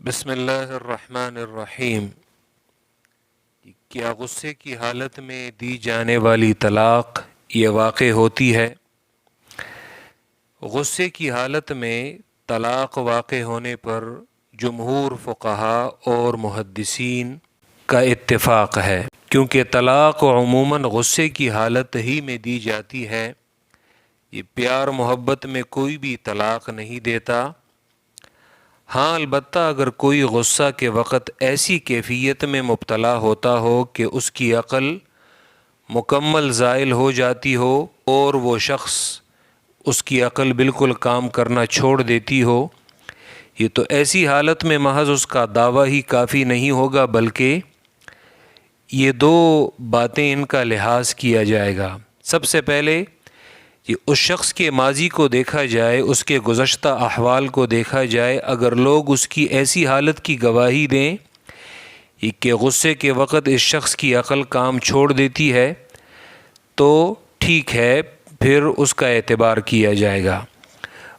بسم اللہ الرحمن الرحیم۔ کیا غصے کی حالت میں دی جانے والی طلاق یہ واقع ہوتی ہے؟ غصے کی حالت میں طلاق واقع ہونے پر جمہور فقہاء اور محدثین کا اتفاق ہے، کیونکہ طلاق عموماً غصے کی حالت ہی میں دی جاتی ہے۔ یہ پیار محبت میں کوئی بھی طلاق نہیں دیتا۔ ہاں، البتہ اگر کوئی غصہ کے وقت ایسی کیفیت میں مبتلا ہوتا ہو کہ اس کی عقل مکمل زائل ہو جاتی ہو اور وہ شخص اس کی عقل بالکل کام کرنا چھوڑ دیتی ہو، یہ تو ایسی حالت میں محض اس کا دعویٰ ہی کافی نہیں ہوگا، بلکہ یہ دو باتیں ان کا لحاظ کیا جائے گا۔ سب سے پہلے اس شخص کے ماضی کو دیکھا جائے، اس کے گزشتہ احوال کو دیکھا جائے۔ اگر لوگ اس کی ایسی حالت کی گواہی دیں کہ غصے کے وقت اس شخص کی عقل کام چھوڑ دیتی ہے تو ٹھیک ہے، پھر اس کا اعتبار کیا جائے گا،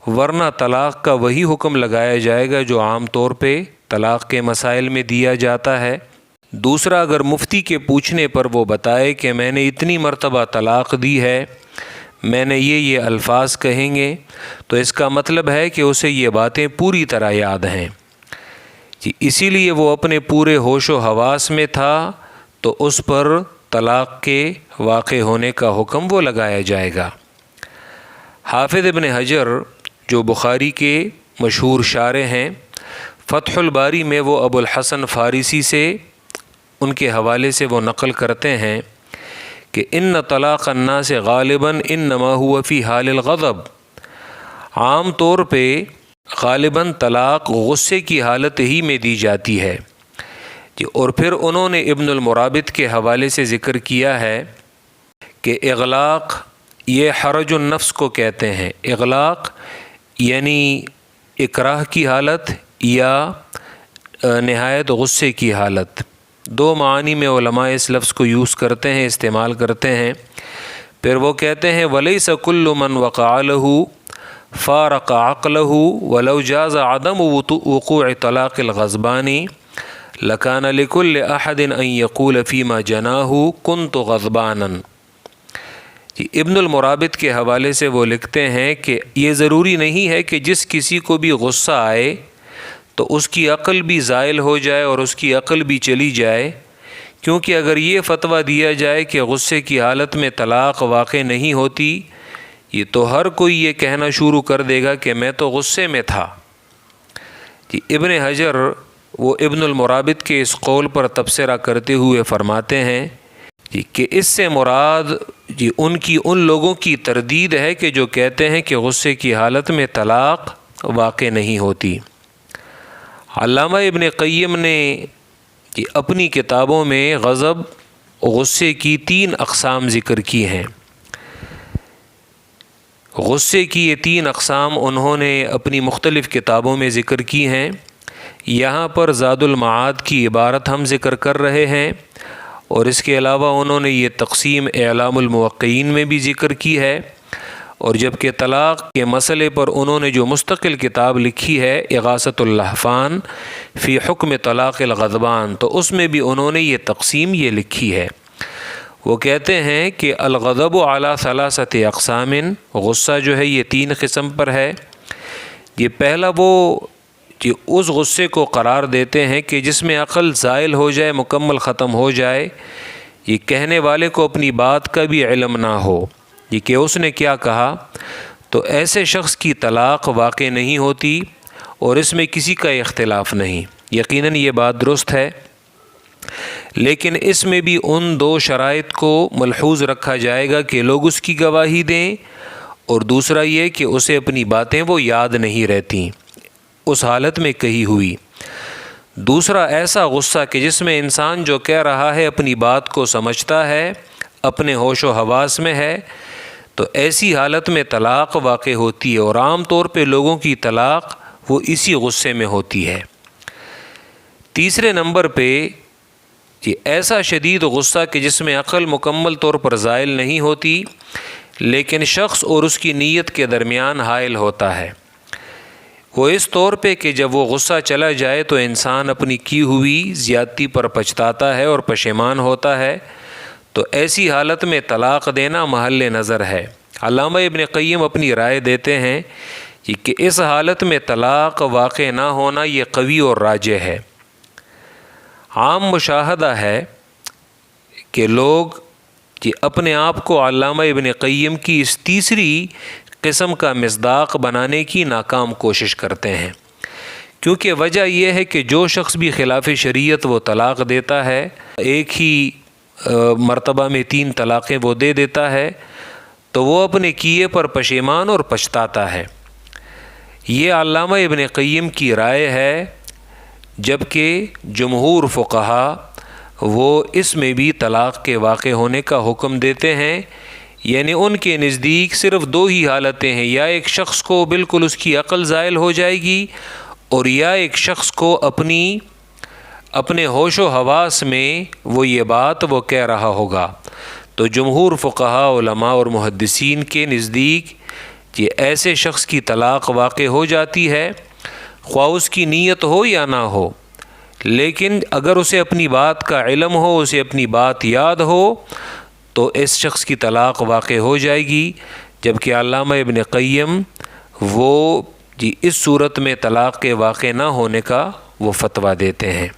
ورنہ طلاق کا وہی حکم لگایا جائے گا جو عام طور پہ طلاق کے مسائل میں دیا جاتا ہے۔ دوسرا، اگر مفتی کے پوچھنے پر وہ بتائے کہ میں نے اتنی مرتبہ طلاق دی ہے، میں نے یہ الفاظ کہیں گے، تو اس کا مطلب ہے کہ اسے یہ باتیں پوری طرح یاد ہیں جی، اسی لیے وہ اپنے پورے ہوش و حواس میں تھا، تو اس پر طلاق کے واقع ہونے کا حکم وہ لگایا جائے گا۔ حافظ ابن حجر جو بخاری کے مشہور شارح ہیں، فتح الباری میں وہ ابو الحسن فارسی سے ان کے حوالے سے وہ نقل کرتے ہیں کہ ان طلاق الناس غالباً انما هو فی حال الغضب، عام طور پہ غالباً طلاق غصے کی حالت ہی میں دی جاتی ہے جی۔ اور پھر انہوں نے ابن المرابط کے حوالے سے ذکر کیا ہے کہ اغلاق یہ حرج النفس کو کہتے ہیں۔ اغلاق یعنی اکراہ کی حالت یا نہایت غصے کی حالت، دو معنی میں علماء اس لفظ کو یوز کرتے ہیں، استعمال کرتے ہیں۔ پھر وہ کہتے ہیں وَلَيْسَ كُلُّ مَنْ وَقَعَ لَهُ فَارَقَ عَقْلَهُ وَلَوْ جَازَ عَدَمُ وُقُوعِ طَلَاقِ الْغَضْبَانِ لَكَانَ لِكُلِّ أَحَدٍ أَنْ يَقُولَ فِيمَا جَنَاهُ كُنْتُ غَضْبَانًا جی۔ ابن المرابط کے حوالے سے وہ لکھتے ہیں کہ یہ ضروری نہیں ہے کہ جس کسی کو بھی غصہ آئے تو اس کی عقل بھی زائل ہو جائے اور اس کی عقل بھی چلی جائے، کیونکہ اگر یہ فتویٰ دیا جائے کہ غصے کی حالت میں طلاق واقع نہیں ہوتی، یہ تو ہر کوئی یہ کہنا شروع کر دے گا کہ میں تو غصے میں تھا جی۔ ابن حجر وہ ابن المرابط کے اس قول پر تبصرہ کرتے ہوئے فرماتے ہیں جی کہ اس سے مراد جی ان لوگوں کی تردید ہے کہ جو کہتے ہیں کہ غصے کی حالت میں طلاق واقع نہیں ہوتی۔ علامہ ابن قیم نے اپنی کتابوں میں غضب غصے کی 3 اقسام ذکر کی ہیں۔ غصے کی یہ 3 اقسام انہوں نے اپنی مختلف کتابوں میں ذکر کی ہیں۔ یہاں پر زاد المعاد کی عبارت ہم ذکر کر رہے ہیں، اور اس کے علاوہ انہوں نے یہ تقسیم اعلام الموقعین میں بھی ذکر کی ہے، اور جبکہ طلاق کے مسئلے پر انہوں نے جو مستقل کتاب لکھی ہے اغاثۃ اللہفان فی حکم طلاق الغضبان، تو اس میں بھی انہوں نے یہ تقسیم یہ لکھی ہے۔ وہ کہتے ہیں کہ الغضب علی 3 اقسام، غصہ جو ہے یہ 3 قسم پر ہے۔ یہ پہلا وہ اس غصے کو قرار دیتے ہیں کہ جس میں عقل زائل ہو جائے، مکمل ختم ہو جائے، یہ کہنے والے کو اپنی بات کا بھی علم نہ ہو یہ کہ اس نے کیا کہا، تو ایسے شخص کی طلاق واقع نہیں ہوتی اور اس میں کسی کا اختلاف نہیں۔ یقیناً یہ بات درست ہے، لیکن اس میں بھی ان 2 شرائط کو ملحوظ رکھا جائے گا کہ لوگ اس کی گواہی دیں، اور دوسرا یہ کہ اسے اپنی باتیں وہ یاد نہیں رہتی اس حالت میں کہی ہوئی۔ دوسرا ایسا غصہ کہ جس میں انسان جو کہہ رہا ہے اپنی بات کو سمجھتا ہے، اپنے ہوش و حواس میں ہے، تو ایسی حالت میں طلاق واقع ہوتی ہے، اور عام طور پہ لوگوں کی طلاق وہ اسی غصے میں ہوتی ہے۔ تیسرے نمبر پہ ایسا شدید غصہ کہ جس میں عقل مکمل طور پر زائل نہیں ہوتی، لیکن شخص اور اس کی نیت کے درمیان حائل ہوتا ہے، وہ اس طور پہ کہ جب وہ غصہ چلا جائے تو انسان اپنی کی ہوئی زیادتی پر پچھتاتا ہے اور پشیمان ہوتا ہے، تو ایسی حالت میں طلاق دینا محل نظر ہے۔ علامہ ابن قیم اپنی رائے دیتے ہیں کہ اس حالت میں طلاق واقع نہ ہونا یہ قوی اور راجح ہے۔ عام مشاہدہ ہے کہ لوگ اپنے آپ کو علامہ ابن قیم کی اس تیسری قسم کا مصداق بنانے کی ناکام کوشش کرتے ہیں، کیونکہ وجہ یہ ہے کہ جو شخص بھی خلاف شریعت وہ طلاق دیتا ہے، ایک ہی مرتبہ میں 3 طلاقیں وہ دے دیتا ہے، تو وہ اپنے کیے پر پشیمان اور پچھتاتا ہے۔ یہ علامہ ابن قیم کی رائے ہے، جبکہ جمہور فقہا وہ اس میں بھی طلاق کے واقع ہونے کا حکم دیتے ہیں، یعنی ان کے نزدیک صرف 2 ہی حالتیں ہیں، یا ایک شخص کو بالکل اس کی عقل زائل ہو جائے گی، اور یا ایک شخص کو اپنے ہوش و حواس میں وہ یہ بات وہ کہہ رہا ہوگا۔ تو جمہور فقہا، علماء اور محدثین کے نزدیک یہ ایسے شخص کی طلاق واقع ہو جاتی ہے، خواہ اس کی نیت ہو یا نہ ہو، لیکن اگر اسے اپنی بات کا علم ہو، اسے اپنی بات یاد ہو، تو اس شخص کی طلاق واقع ہو جائے گی۔ جبکہ علامہ ابن قیم وہ اس صورت میں طلاق کے واقع نہ ہونے کا وہ فتویٰ دیتے ہیں۔